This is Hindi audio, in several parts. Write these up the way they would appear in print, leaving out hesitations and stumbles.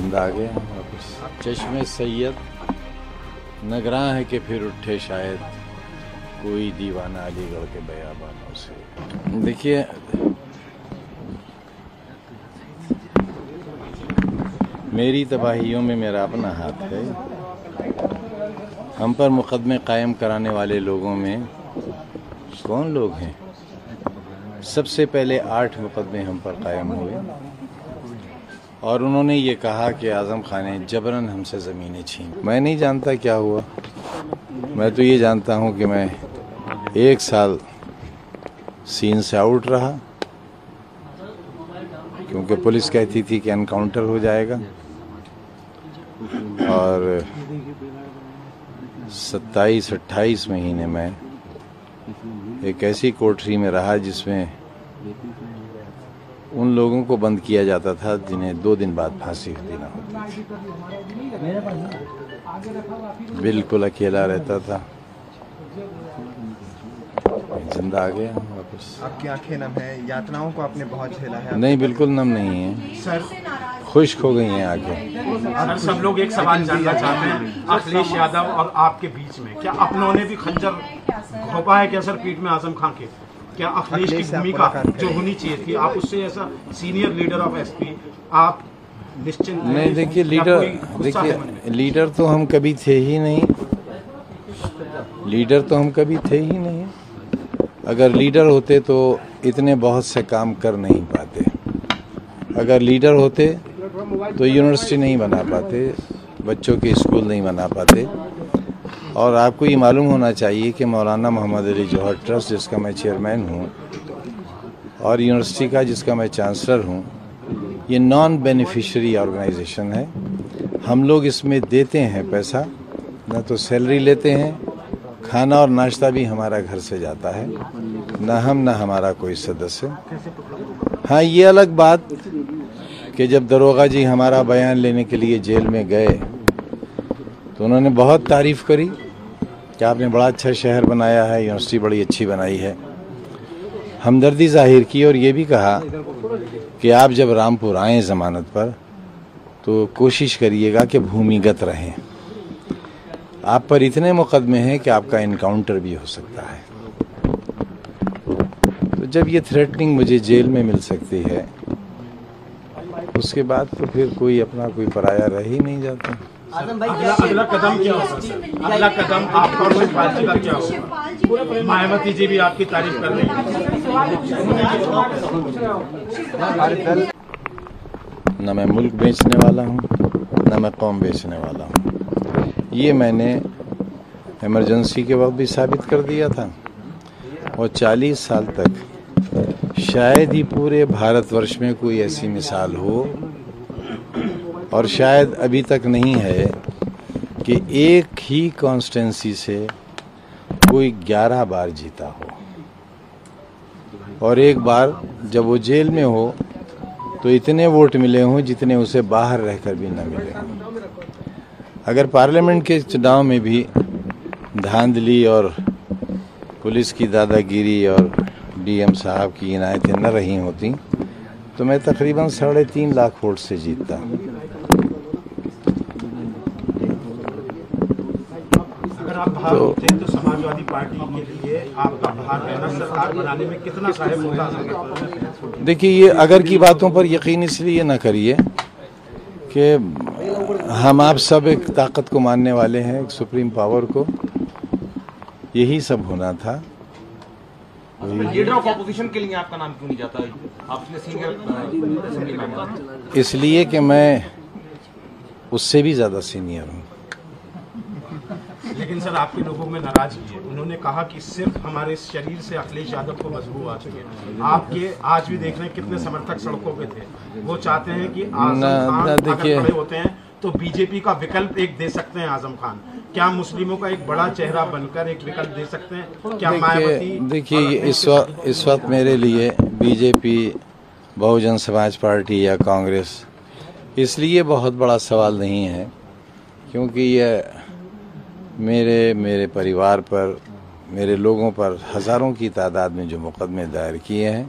जिंदा आ गए वापस। चश्मे सैयद नगरां है कि फिर उठे शायद कोई दीवाना अलीगढ़ के बयाबानों से। देखिए, मेरी तबाहियों में मेरा अपना हाथ है। हम पर मुकदमे कायम कराने वाले लोगों में कौन लोग हैं? सबसे पहले 8 मुकदमे हम पर कायम हुए और उन्होंने ये कहा कि आज़म खान ने जबरन हमसे ज़मीनें छीन। मैं नहीं जानता क्या हुआ। मैं तो ये जानता हूँ कि मैं 1 साल सीन से आउट रहा क्योंकि पुलिस कहती थी कि एनकाउंटर हो जाएगा, और 27-28 महीने में एक ऐसी कोठरी में रहा जिसमें उन लोगों को बंद किया जाता था जिन्हें 2 दिन बाद फांसी देना होती थी। बिल्कुल अकेला रहता था। जिंदा आ गया वापस। आपकी आंखें नम है, यातनाओं को आपने बहुत झेला है। नहीं, बिल्कुल नम नहीं है सर। खुश्क हो गई हैं आंखें। सर, सब लोग एक सवाल जानना चाहते हैं अखिलेश यादव और आपके बीच में क्या अपनों ने भी खंजर घोंपा है क्या सर पीठ में आजम खान के? क्या अखिलेश की भूमिका जो होनी चाहिए थी, आप उससे ऐसा सीनियर लीडर ऑफ एसपी आप निश्चिंत नहीं? देखिए, लीडर तो हम कभी थे ही नहीं। लीडर तो हम कभी थे ही नहीं। अगर लीडर होते तो इतने बहुत से काम कर नहीं पाते। अगर लीडर होते तो यूनिवर्सिटी नहीं बना पाते, बच्चों के स्कूल नहीं बना पाते। और आपको ये मालूम होना चाहिए कि मौलाना मोहम्मद अली जौहर ट्रस्ट, जिसका मैं चेयरमैन हूँ, और यूनिवर्सिटी का जिसका मैं चांसलर हूँ, ये नॉन बेनिफिशियरी ऑर्गेनाइजेशन है। हम लोग इसमें देते हैं पैसा, न तो सैलरी लेते हैं, खाना और नाश्ता भी हमारा घर से जाता है, न हम न हमारा कोई सदस्य। हाँ, ये अलग बात कि जब दरोगा जी हमारा बयान लेने के लिए जेल में गए तो उन्होंने बहुत तारीफ करी कि आपने बड़ा अच्छा शहर बनाया है, यूनिवर्सिटी बड़ी अच्छी बनाई है। हमदर्दी जाहिर की और ये भी कहा कि आप जब रामपुर आएँ ज़मानत पर तो कोशिश करिएगा कि भूमिगत रहें। आप पर इतने मुकदमे हैं कि आपका इनकाउंटर भी हो सकता है। तो जब ये थ्रेटनिंग मुझे जेल में मिल सकती है, उसके बाद तो फिर कोई अपना कोई पराया रह ही नहीं जाता। अगला कदम क्या होगा? अगला कदम आपका और पार्टी का क्या होगा? मायावती जी भी आपकी तारीफ कर रही है। न मैं मुल्क बेचने वाला हूँ, न मैं कौम बेचने वाला हूँ। ये मैंने इमरजेंसी के वक्त भी साबित कर दिया था, और 40 साल तक शायद ही पूरे भारतवर्ष में कोई ऐसी मिसाल हो, और शायद अभी तक नहीं है, कि एक ही कॉन्स्टिट्यूंसी से कोई 11 बार जीता हो, और एक बार जब वो जेल में हो तो इतने वोट मिले हों जितने उसे बाहर रहकर भी न मिले। अगर पार्लियामेंट के चुनाव में भी धांधली और पुलिस की दादागिरी और डीएम साहब की इनायतें न रही होती तो मैं तकरीबन 3.5 लाख वोट से जीतता। अगर आप बाहर होते तो समाजवादी पार्टी के लिए आपका बाहर रहना सरकार बनाने में कितना सहायक होता? देखिए, ये अगर की बातों पर यकीन इसलिए न करिए कि हम आप सब एक ताकत को मानने वाले हैं, एक सुप्रीम पावर को। यही सब होना था। लीडर ऑफ ऑपोजिशन के लिए आपका नाम क्यों नहीं जाता? आपने सीनियर असेंबली मेंबर। इसलिए कि मैं उससे भी ज्यादा सीनियर हूँ। लेकिन सर, आपके लोगों में नाराजगी है। उन्होंने कहा कि सिर्फ हमारे शरीर से अखिलेश यादव को बदबू आ चुकी है। आपके आज भी देख रहे हैं कितने समर्थक सड़कों पे थे। वो चाहते हैं कि आजम खान अगर खड़े होते हैं तो बीजेपी का विकल्प एक दे सकते हैं आजम खान। क्या मुस्लिमों का एक बड़ा चेहरा बनकर एक विकल्प दे सकते हैं? क्या मायावती? देखिए, इस वक्त मेरे लिए बीजेपी, बहुजन समाज पार्टी या कांग्रेस इसलिए बहुत बड़ा सवाल नहीं है क्योंकि ये मेरे परिवार पर, मेरे लोगों पर हज़ारों की तादाद में जो मुकदमे दायर किए हैं,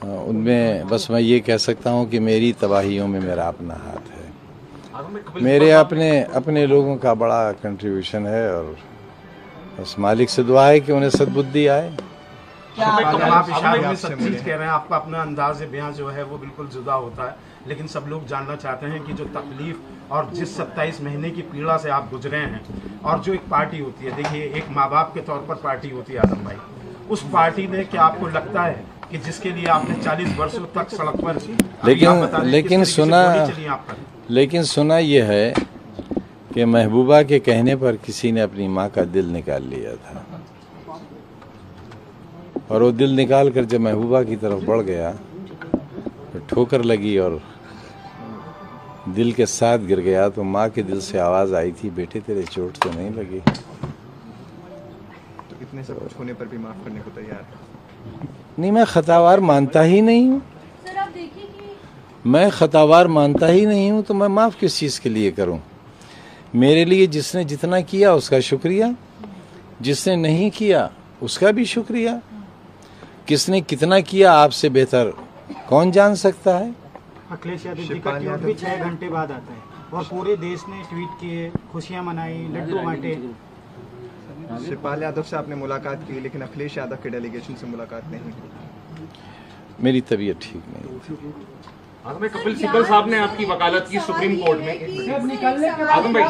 उनमें बस मैं ये कह सकता हूँ कि मेरी तबाहियों में मेरा अपना हाथ है। मेरे अपने लोगों का बड़ा कंट्रीब्यूशन है और बस मालिक से दुआ है कि उन्हें सद्बुद्धि आए। आप इशारे में सब चीज कह रहे हैं, आपका अपना अंदाज बयां जो है वो बिल्कुल जुदा होता है, लेकिन सब लोग जानना चाहते हैं कि जो तकलीफ और जिस 27 महीने की पीड़ा से आप गुजरे हैं और जो एक पार्टी होती है, देखिए एक माँ बाप के तौर पर पार्टी होती है आजम भाई, उस पार्टी ने क्या आपको लगता है कि जिसके लिए आपने 40 वर्षों तक सड़क पर लेकिन सुना यह है कि महबूबा के कहने पर किसी ने अपनी माँ का दिल निकाल लिया था और वो दिल निकाल कर जब महबूबा की तरफ बढ़ गया तो ठोकर लगी और दिल के साथ गिर गया। तो माँ के दिल से आवाज आई थी, बेटे तेरे चोट तो नहीं लगी। तो इतने सब कुछ होने पर भी माफ करने को तैयार नहीं, मैं खतावार मानता ही नहीं हूँ। मैं खतावार मानता ही नहीं हूँ तो मैं माफ किस चीज के लिए करूँ। मेरे लिए जिसने जितना किया उसका शुक्रिया, जिसने नहीं किया उसका भी शुक्रिया। किसने कितना किया आपसे बेहतर कौन जान सकता है। अखिलेश यादव जी का ट्वीट भी 6 घंटे बाद आता है और पूरे देश ने ट्वीट किए, खुशियां मनाई, लड्डू बांटे। शिवपाल यादव से आपने मुलाकात की लेकिन अखिलेश यादव के डेलीगेशन से मुलाकात नहीं की। मेरी तबीयत ठीक नहीं थी। आजम भाई, कपिल सिब्बल साहब ने आपकी वकालत की सुप्रीम कोर्ट में। आजम भाई,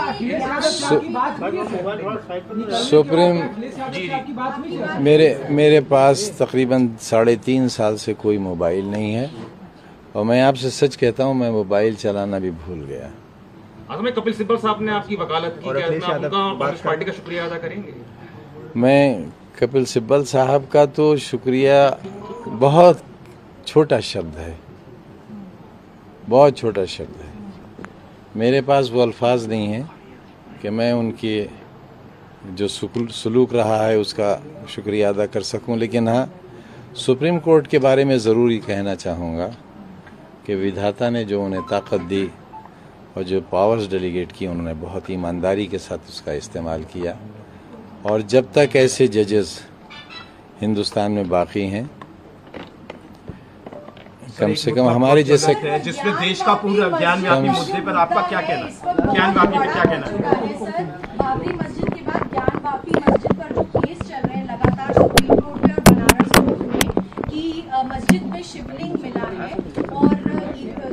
मेरे पास तकरीबन 3.5 साल से कोई मोबाइल नहीं है और मैं आपसे सच कहता हूं मैं मोबाइल चलाना भी भूल गया। आजम भाई, कपिल सिब्बल साहब ने आपकी वकालत की, क्या आप कांग्रेस पार्टी का शुक्रिया अदा करेंगे? मैं कपिल सिब्बल साहब का तो शुक्रिया बहुत छोटा शब्द है, बहुत छोटा शब्द है। मेरे पास वो अल्फाज नहीं है कि मैं उनके जो सलूक रहा है उसका शुक्रिया अदा कर सकूं। लेकिन हाँ, सुप्रीम कोर्ट के बारे में ज़रूर ही कहना चाहूँगा कि विधाता ने जो उन्हें ताकत दी और जो पावर्स डेलीगेट की उन्होंने बहुत ईमानदारी के साथ उसका इस्तेमाल किया। और जब तक ऐसे जजेस हिंदुस्तान में बाकी हैं, कम से कम हमारे जैसे जिसमें देश का पूरा ज्ञान व्यापी मुद्दे पर आपका क्या कहना, ज्ञान व्यापी पे क्या कहना? बाबरी मस्जिद के बाद ज्ञान व्यापी मस्जिद पर जो केस चल रहे हैं लगातार सुप्रीम कोर्ट में और बनारस कोर्ट में कि मस्जिद में शिवलिंग मिला है और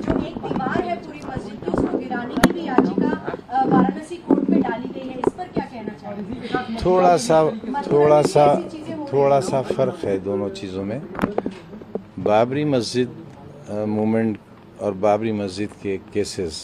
जो एक दीवार है पूरी मस्जिद की उसको गिराने की भी याचिका वाराणसी कोर्ट में डाली गई है, इस पर क्या कहना चाहिए? थोड़ा सा फर्क है दोनों चीज़ों में। बाबरी मस्जिद मूवमेंट और बाबरी मस्जिद के केसेस